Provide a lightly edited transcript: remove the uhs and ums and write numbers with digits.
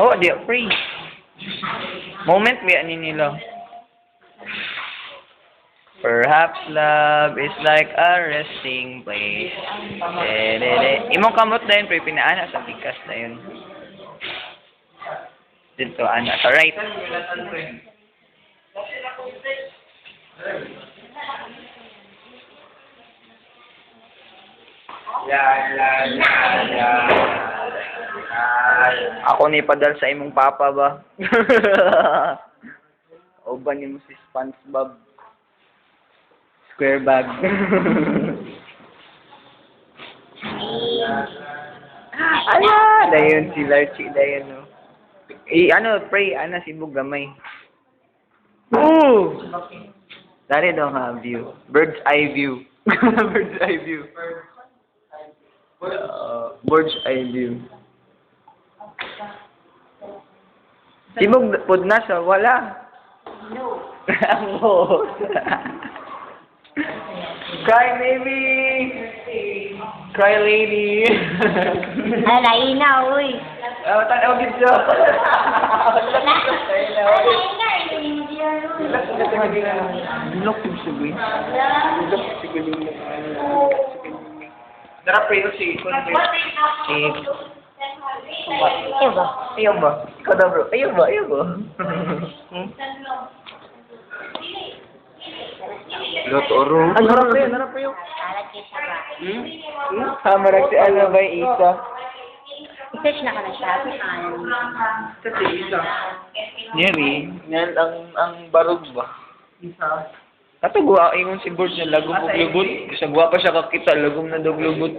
Oh, di free. Moment we ani nila. Perhaps love is like a resting place. Imong kamot dayon pre pinaana sa pikas dayon. Dito ana sa right. Ako ni padal sa imong papa ba? O ba ni mo si SpongeBob? Square bag. Ala, dayon si Larchie dayon no. Ano, pray, ana si Bug gamay. Ooh! Dari daw ha view. Bird's eye view. Bird's eye view. Bird's eye view. Sibog pod na sa wala. No. Ako. Cry baby. Cry lady. Ay, laina, uy. Tanaw gid siya. Look yung sugoy. Look sugoy yung Dara pre si Ayaw ba? Ayaw ba? Ikaw daw bro. Ayaw ba? Ayaw ba? Lotoro. Ang harap pa yun. Kalat kayo siya ba? Hamarag si ano ba yung isa? I-search na ka na siya. Kasi isa. Nyeri. Yan ang barog ba? Isa. Kato guwa ingon si Burt niya lagom og lubot. Isa guwa pa siya kakita lagom na dog lubot.